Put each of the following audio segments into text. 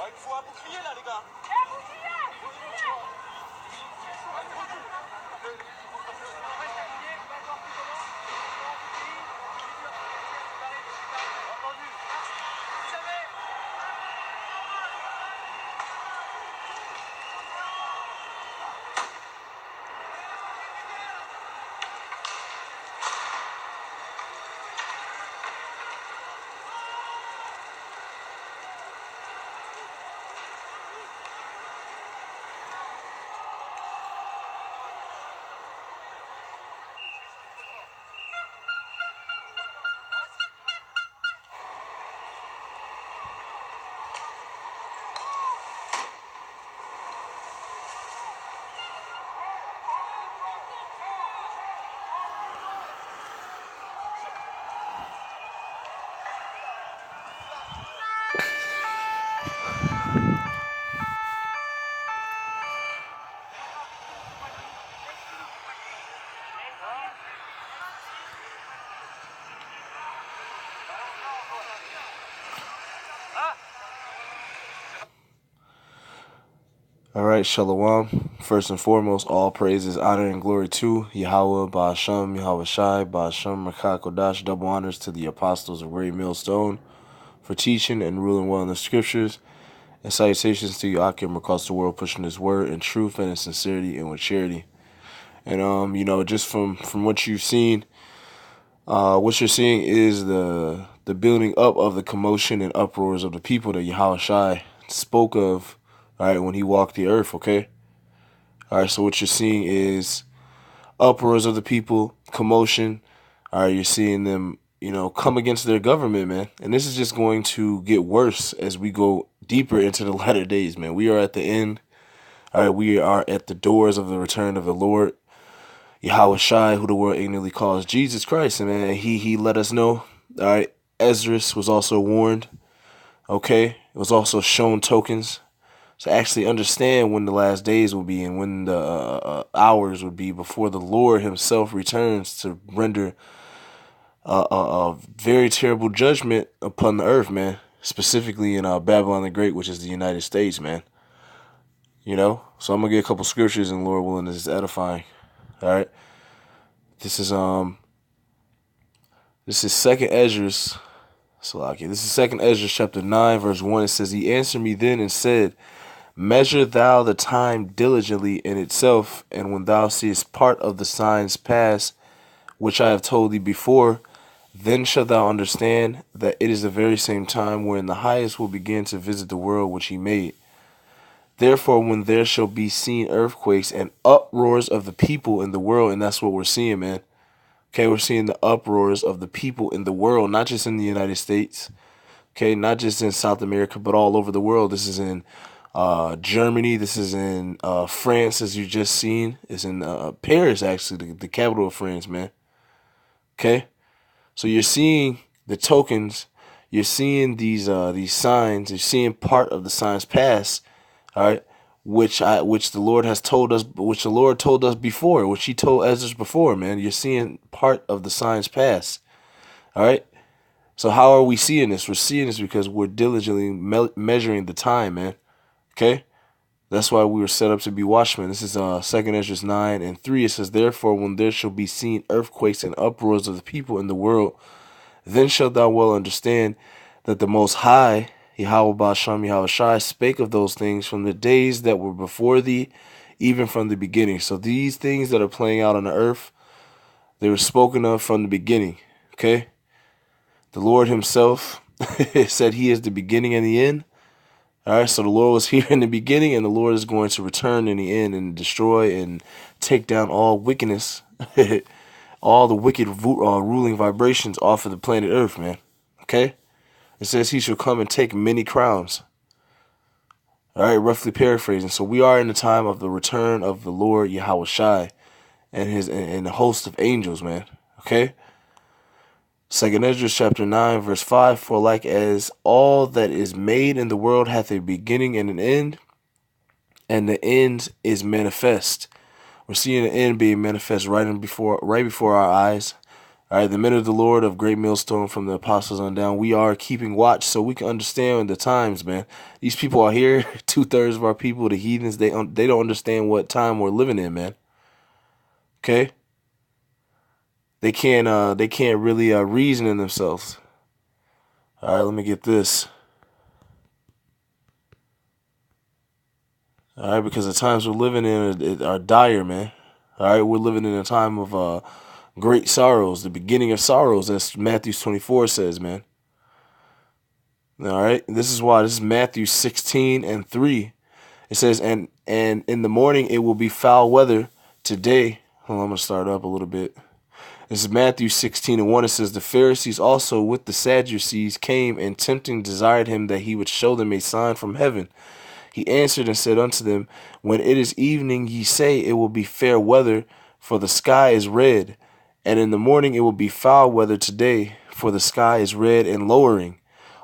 Il faut un bouclier là, les gars. All right, Shalom. First and foremost, all praises, honor, and glory to Yahweh, Ba'ashem, Yahweh Shai, Ba'ashem, Merkah Kodash. Double honors to the apostles of Great Millstone for teaching and ruling well in the scriptures. And salutations to Yakim across the world, pushing his word in truth and in sincerity and with charity. And just from what you've seen, what you're seeing is the building up of the commotion and uproars of the people that Yahweh Shai spoke of, all right, when he walked the earth, okay? All right, so what you're seeing is uproars of the people, commotion. All right, you're seeing them, come against their government, man. And this is just going to get worse as we go deeper into the latter days, man. We are at the end. All right, we are at the doors of the return of the Lord, Yahweh Shai, who the world ignorantly calls Jesus Christ. And, man, he let us know. All right, Esdras was also warned, okay? It was also shown tokens to actually understand when the last days will be and when the hours would be before the Lord himself returns to render a very terrible judgment upon the earth, man. Specifically in Babylon the Great, which is the United States, man. So I'm going to get a couple scriptures, and Lord willing, this is edifying. All right. This is Second Esdras. This is Second Esdras chapter 9, verse 1. It says, "He answered me then and said, Measure thou the time diligently in itself, and when thou seest part of the signs pass, which I have told thee before, then shalt thou understand that it is the very same time wherein the highest will begin to visit the world which he made. Therefore, when there shall be seen earthquakes and uproars of the people in the world," and that's what we're seeing, man. Okay, we're seeing the uproars of the people in the world, not just in the United States. Okay, not just in South America, but all over the world. This is in Germany. This is in France, as you just seen. It's in Paris, actually, the capital of France, man. Okay, so you're seeing the tokens. You're seeing these signs. You're seeing part of the signs pass. All right, which the Lord has told us, which the Lord told us before, which He told Ezra before, man. You're seeing part of the signs pass. All right. So how are we seeing this? We're seeing this because we're diligently measuring the time, man. Okay. That's why we were set up to be watchmen. This is 2 Ezra 9:3. It says, therefore, when there shall be seen earthquakes and uproars of the people in the world, then shalt thou well understand that the Most High, Yahweh Ba'ashem Yahweh Shai, spake of those things from the days that were before thee, even from the beginning. So these things that are playing out on the earth, they were spoken of from the beginning. Okay? The Lord Himself said He is the beginning and the end. All right, so the Lord was here in the beginning, and the Lord is going to return in the end and destroy and take down all wickedness, all the wicked ruling vibrations off of the planet Earth, man. Okay? It says He shall come and take many crowns. All right, roughly paraphrasing. So we are in the time of the return of the Lord Yahweh Shai and the host of angels, man. Okay? 2 Ezra chapter 9, verse 5, for like as all that is made in the world hath a beginning and an end, and the end is manifest. We're seeing the end being manifest right before our eyes. All right, the men of the Lord of Great Millstone, from the apostles on down, we are keeping watch so we can understand the times, man. These people are here, 2/3 of our people, the heathens, they don't understand what time we're living in, man. Okay? They can't really reason in themselves. All right, let me get this. All right, because the times we're living in are dire, man. All right, we're living in a time of great sorrows, the beginning of sorrows, as Matthew 24 says, man. All right, this is why. This is Matthew 16:3. It says, and in the morning it will be foul weather. Today, hold on, I'm going to start up a little bit. This is Matthew 16:1. It says, the Pharisees also with the Sadducees came, and tempting desired Him that He would show them a sign from heaven. He answered and said unto them, when it is evening, ye say it will be fair weather, for the sky is red. And in the morning it will be foul weather today, for the sky is red and lowering.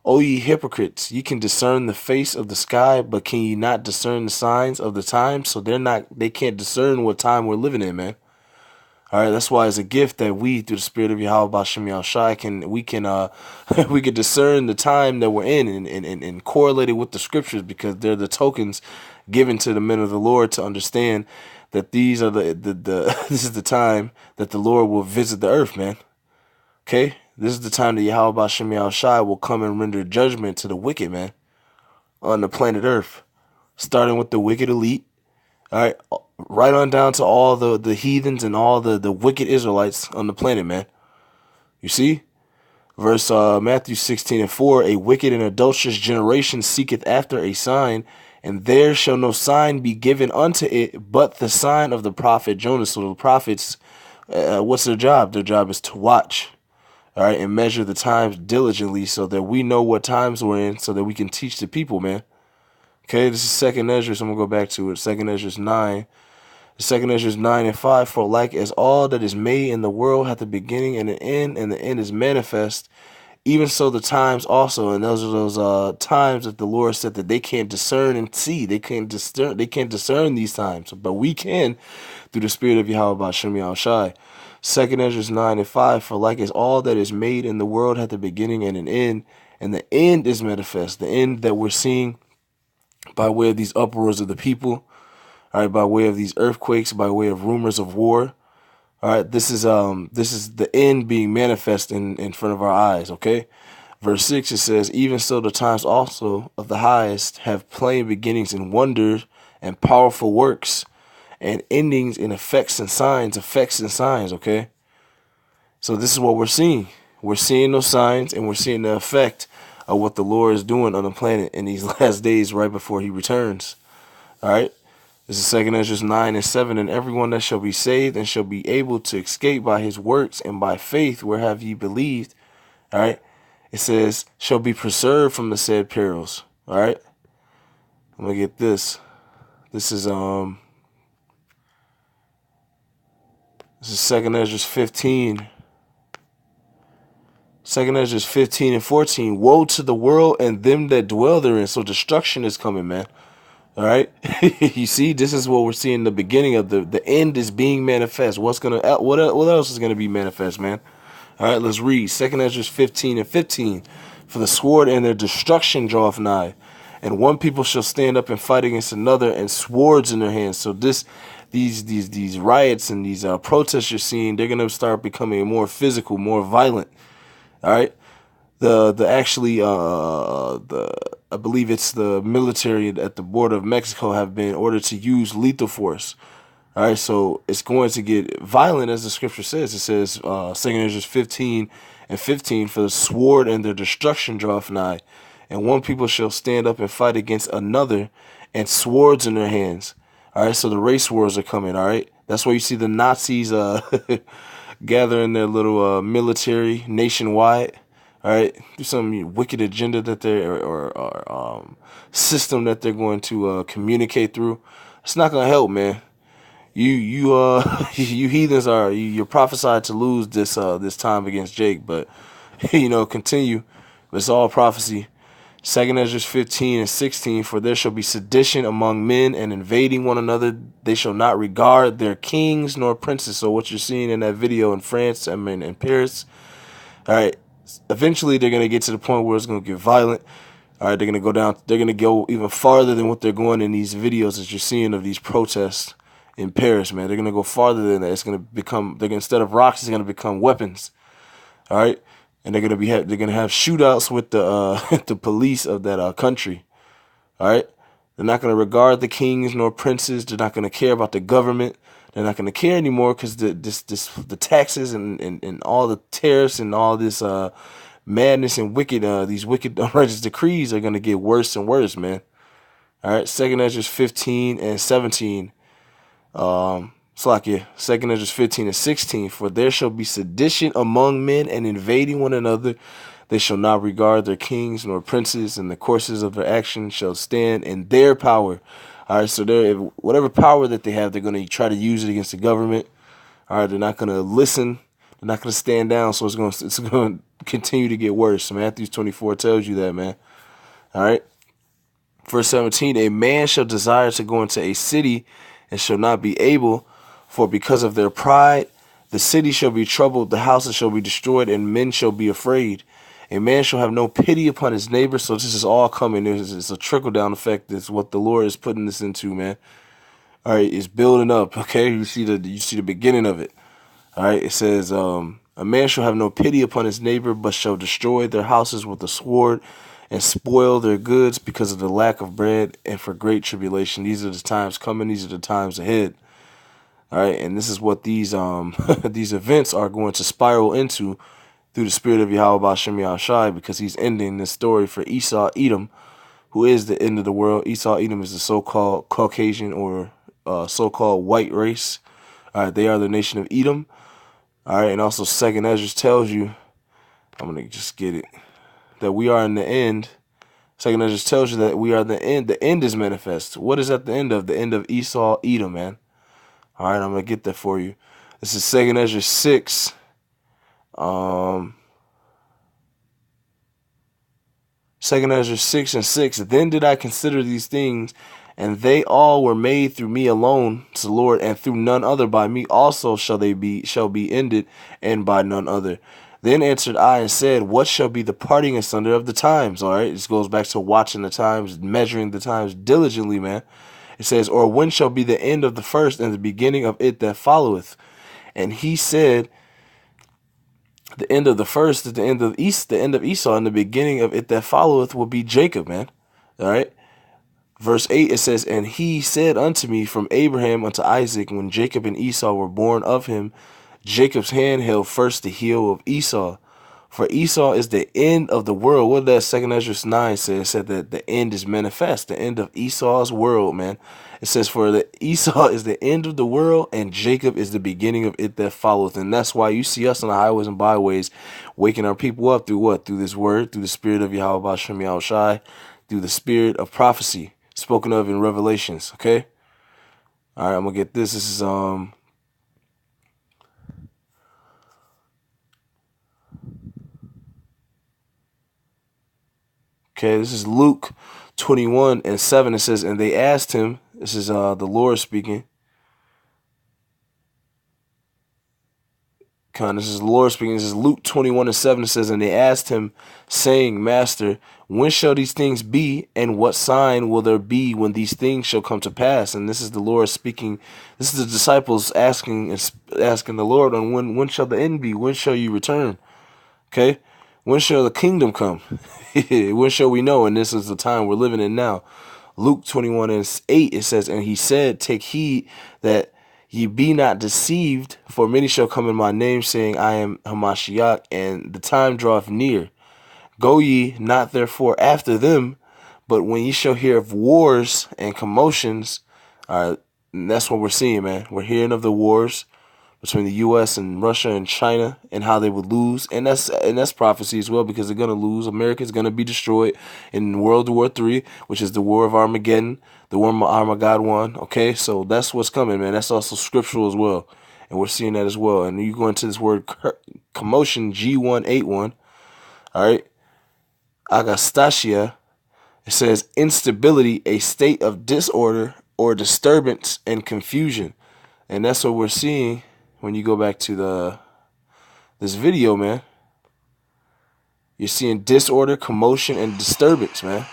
O ye hypocrites, ye can discern the face of the sky, but can ye not discern the signs of the times? So they can't discern what time we're living in, man. All right, that's why it's a gift that we, through the Spirit of Yahweh Ba'ashem Yahweh Shai, we can discern the time that we're in and correlate it with the scriptures, because they're the tokens given to the men of the Lord to understand that these are this is the time that the Lord will visit the earth, man. Okay, this is the time that Yahweh Ba'ashem Yahweh Shai will come and render judgment to the wicked, man, on the planet Earth, starting with the wicked elite. All right, right on down to all the heathens and all the wicked Israelites on the planet, man. You see? Verse Matthew 16:4, a wicked and adulterous generation seeketh after a sign, and there shall no sign be given unto it but the sign of the prophet Jonas. So the prophets, what's their job? Their job is to watch, all right, and measure the times diligently so that we know what times we're in, so that we can teach the people, man. Okay, this is 2 Ezra, so I'm going to go back to it. 2 Ezra 9. 2 Ezra 9:5, for like as all that is made in the world hath a beginning and an end, and the end is manifest, even so the times also. And those are those times that the Lord said that they can't discern and see. They can't discern these times. But we can through the Spirit of Yahweh Ba'ashem Yahweh Shai. 2 Ezra 9:5, for like as all that is made in the world hath a beginning and an end, and the end is manifest. The end that we're seeing by way of these uproars of the people, all right, by way of these earthquakes, by way of rumors of war. All right, this is the end being manifest in front of our eyes, okay? Verse 6, it says, even so the times also of the highest have plain beginnings in wonders and powerful works, and endings in effects and signs, okay? So this is what we're seeing. We're seeing those signs, and we're seeing the effect of what the Lord is doing on the planet in these last days right before He returns. All right? This is 2 Ezra 9:7, and everyone that shall be saved and shall be able to escape by his works and by faith where have ye believed, all right? It says, shall be preserved from the said perils, all right? I'm gonna get this. This is 2nd Ezra 15. 2nd Ezra 15 and 14. Woe to the world and them that dwell therein. So destruction is coming, man. All right. You see, this is what we're seeing. The beginning of the end is being manifest. What else is gonna be manifest, man? All right, let's read 2nd Ezra 15 and 15. For the sword and their destruction draweth nigh, and one people shall stand up and fight against another, and swords in their hands. So these riots and these protests you're seeing, they're gonna start becoming more physical, more violent. All right, I believe it's the military at the border of Mexico have been ordered to use lethal force. All right, so it's going to get violent, as the scripture says. It says, 2nd Ezra 15 and 15, for the sword and their destruction draweth nigh, and one people shall stand up and fight against another, and swords in their hands. All right, so the race wars are coming. All right, that's why you see the Nazis gathering their little military nationwide. All right, through some wicked agenda that or system that they're going to communicate through. It's not gonna help, man. You heathens you're prophesied to lose this time against Jake, but continue. It's all prophecy. 2nd Ezra 15 and 16, for there shall be sedition among men and invading one another. They shall not regard their kings nor princes. So what you're seeing in that video in France, in Paris, all right, eventually they're gonna get to the point where it's gonna get violent. All right, they're gonna go down. They're gonna go even farther than what they're going in these videos that you're seeing of these protests in Paris, man. They're gonna go farther than that. It's gonna become instead of rocks, it's gonna become weapons. All right, and they're gonna have shootouts with the the police of that country. All right, they're not gonna regard the kings nor princes. They're not gonna care about the government. They're not gonna care anymore because the taxes and all the tariffs and all this madness and these wicked unrighteous decrees are gonna get worse and worse, man. All right, 2nd Ezra 15 and 17. Slakia, 2nd Ezra 15 and 16, for there shall be sedition among men and invading one another. They shall not regard their kings nor princes, and the courses of their action shall stand in their power. All right, so whatever power that they have, they're going to try to use it against the government. All right, they're not going to listen. They're not going to stand down, so it's going to continue to get worse. Matthew 24 tells you that, man. All right. Verse 17, a man shall desire to go into a city and shall not be able, for because of their pride, the city shall be troubled, the houses shall be destroyed, and men shall be afraid. A man shall have no pity upon his neighbor. So this is all coming. It's a trickle-down effect. It's what the Lord is putting this into, man. All right, it's building up, okay? You see the beginning of it. All right, it says, a man shall have no pity upon his neighbor, but shall destroy their houses with the sword and spoil their goods because of the lack of bread and for great tribulation. These are the times coming. These are the times ahead. All right, and this is what these these events are going to spiral into through the spirit of Yahweh Ba'Shem Yahushai, because he's ending this story for Esau, Edom, who is the end of the world. Esau, Edom is the so-called Caucasian or so-called white race. All right, they are the nation of Edom. All right, and also 2nd Ezra tells you, I'm going to just get it, that we are in the end. 2nd Ezra tells you that we are the end. The end is manifest. What is at the end of? The end of Esau, Edom, man. All right, I'm going to get that for you. This is 2nd Ezra 6. 2nd Ezra 6 and 6. Then did I consider these things, and they all were made through me alone, says the Lord, and through none other. By me also shall be ended, and by none other. Then answered I and said, what shall be the parting asunder of the times? All right, this goes back to watching the times, measuring the times diligently, man. It says, or when shall be the end of the first and the beginning of it that followeth? And he said, the end of the first is the end of Esau, and the beginning of it that followeth will be Jacob, man. All right. Verse 8, it says, and he said unto me, from Abraham unto Isaac, when Jacob and Esau were born of him, Jacob's hand held first the heel of Esau. For Esau is the end of the world. What did that 2nd Ezra 9 say? It said that the end is manifest, the end of Esau's world, man. It says, for the Esau is the end of the world, and Jacob is the beginning of it that followeth. And that's why you see us on the highways and byways waking our people up through what? Through this word, through the spirit of Yahweh Ba'Shem Yahushai, through the spirit of prophecy. spoken of in Revelations. Okay. All right, I'm gonna get this. This is okay, this is Luke 21:7. It says, and they asked him, this is the Lord speaking. This is the Lord speaking. This is Luke 21:7. It says, and they asked him, saying, Master, when shall these things be, and what sign will there be when these things shall come to pass? And this is the Lord speaking. This is the disciples asking the Lord on when shall the end be? When shall you return? Okay? When shall the kingdom come? When shall we know? And this is the time we're living in now. Luke 21:8, it says, and he said, take heed that ye be not deceived, for many shall come in my name, saying, I am Hamashiach, and the time draweth near. Go ye not therefore after them, but when ye shall hear of wars and commotions, and that's what we're seeing, man. We're hearing of the wars between the U.S. and Russia and China, and how they would lose, and that's prophecy as well, because they're gonna lose. America's gonna be destroyed in World War III, which is the War of Armageddon, the War of Armageddon. Okay, so that's what's coming, man. That's also scriptural as well, and we're seeing that as well. And you go into this word commotion, G181. All right, agastasia. It says instability, a state of disorder or disturbance and confusion, and that's what we're seeing. When you go back to this video, man, you're seeing disorder, commotion, and disturbance, man.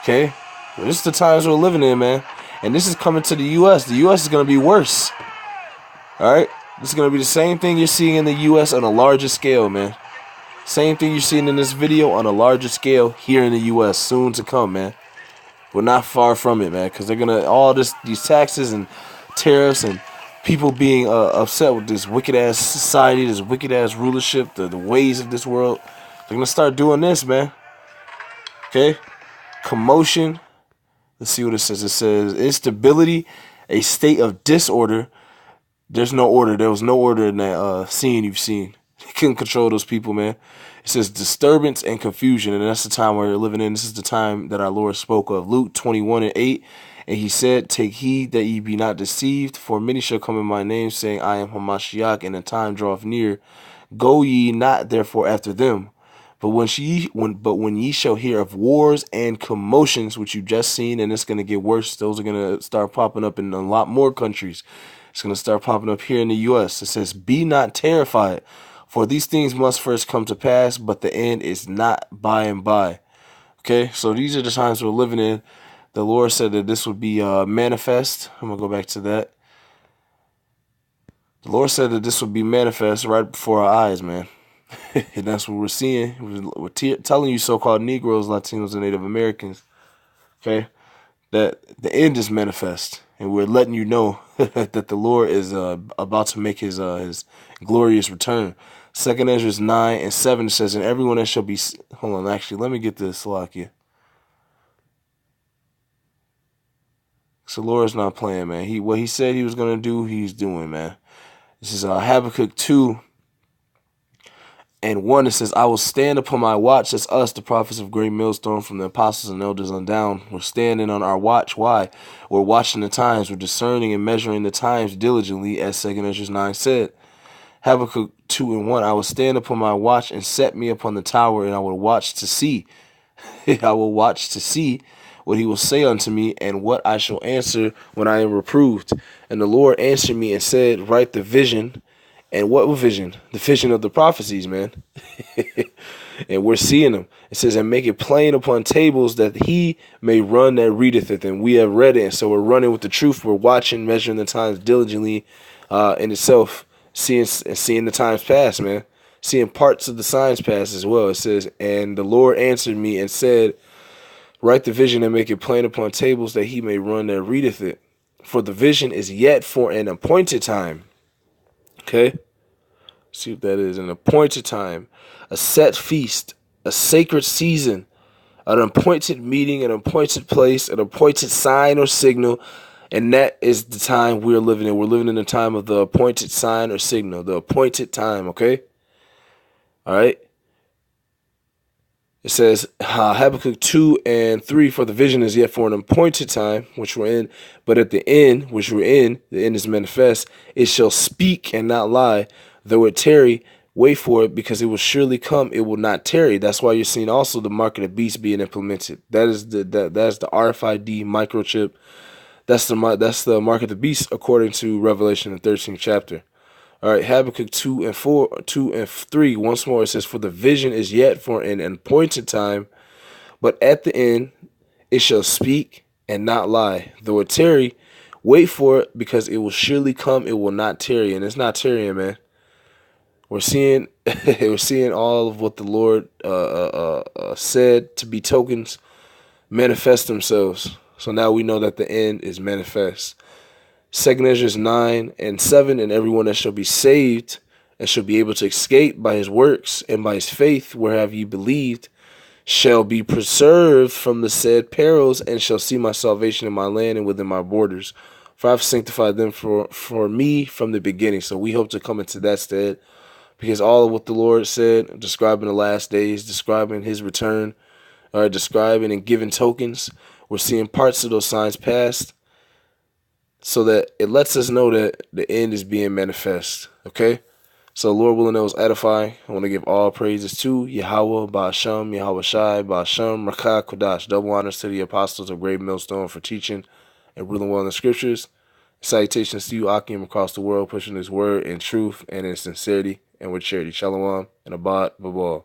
Okay? Well, this is the times we're living in, man. And this is coming to the U.S. The U.S. is going to be worse. All right? This is going to be the same thing you're seeing in the U.S. on a larger scale, man. Same thing you're seeing in this video on a larger scale here in the U.S. soon to come, man. We're not far from it, man, because they're going to, these taxes and tariffs and people being upset with this wicked-ass society, this wicked-ass rulership, the ways of this world. They're going to start doing this, man. Okay? Commotion. Let's see what it says. It says, instability, a state of disorder. There's no order. There was no order in that scene you've seen. They couldn't control those people, man. It says disturbance and confusion, and that's the time we're living in. This is the time that our Lord spoke of. Luke 21:8. And he said, take heed that ye be not deceived, for many shall come in my name, saying, I am Hamashiach, and the time draweth near. Go ye not therefore after them. But when ye shall hear of wars and commotions, which you've just seen, and it's going to get worse, those are going to start popping up in a lot more countries. It's going to start popping up here in the U.S. It says, be not terrified, for these things must first come to pass, but the end is not by and by. Okay, so these are the times we're living in. The Lord said that this would be manifest. I'm going to go back to that. The Lord said that this would be manifest right before our eyes, man. And that's what we're seeing. We're telling you so-called Negroes, Latinos, and Native Americans, okay, that the end is manifest. And we're letting you know that the Lord is about to make his glorious return. 2 Ezra 9:7 says, and everyone that shall be... Hold on, actually, let me get this, Salakia. So the Lord's not playing, man. What he said he was going to do, he's doing, man. This is Habakkuk 2:1. It says, I will stand upon my watch. That's us, the prophets of Great Millstone, from the apostles and elders on down. We're standing on our watch. Why? We're watching the times. We're discerning and measuring the times diligently, as 2 Ezra 9 said. Habakkuk 2:1. I will stand upon my watch and set me upon the tower, and I will watch to see. I will watch to see what he will say unto me, and what I shall answer when I am reproved. And the Lord answered me and said, write the vision. And what vision? The vision of the prophecies, man. And we're seeing them. It says, and make it plain upon tables, that he may run that readeth it. And we have read it, and so we're running with the truth. We're watching, measuring the times diligently in itself, seeing the times pass, man. Seeing parts of the signs pass as well. It says, and the Lord answered me and said, write the vision and make it plain upon tables, that he may run that readeth it. For the vision is yet for an appointed time. Okay? See what that is. An appointed time. A set feast. A sacred season. An appointed meeting. An appointed place. An appointed sign or signal. And that is the time we're living in. We're living in the time of the appointed sign or signal. The appointed time. Okay? Alright? It says Habakkuk 2 and 3, for the vision is yet for an appointed time, which we're in, but at the end, which we're in, the end is manifest, it shall speak and not lie, though it tarry, wait for it, because it will surely come, it will not tarry. That's why you're seeing also the mark of the beast being implemented. That's the RFID microchip. That's the mark of the beast according to Revelation, the 13th chapter. All right, Habakkuk 2 and 3. Once more, it says, for the vision is yet for an appointed time, but at the end it shall speak and not lie. Though it tarry, wait for it, because it will surely come, it will not tarry. And it's not tarrying, man. We're seeing we're seeing all of what the Lord said to be tokens manifest themselves. So now we know that the end is manifest. 2 Ezra 9 and 7, and everyone that shall be saved and shall be able to escape by his works and by his faith, whereof ye believed, shall be preserved from the said perils, and shall see my salvation in my land and within my borders. For I've sanctified them for me from the beginning. So we hope to come into that stead, because all of what the Lord said, describing the last days, describing his return, or describing and giving tokens, we're seeing parts of those signs past, so that it lets us know that the end is being manifest. Okay? So Lord willing, that was edifying. I want to give all praises to Yahweh, Ba'asham, Yahweh Shai, Ba'asham, Rakah, Kodash. Double honors to the apostles of Great Millstone for teaching and ruling well in the scriptures. Salutations to you, Akim, across the world, pushing this word in truth and in sincerity and with charity. Shalom and Abad Babal.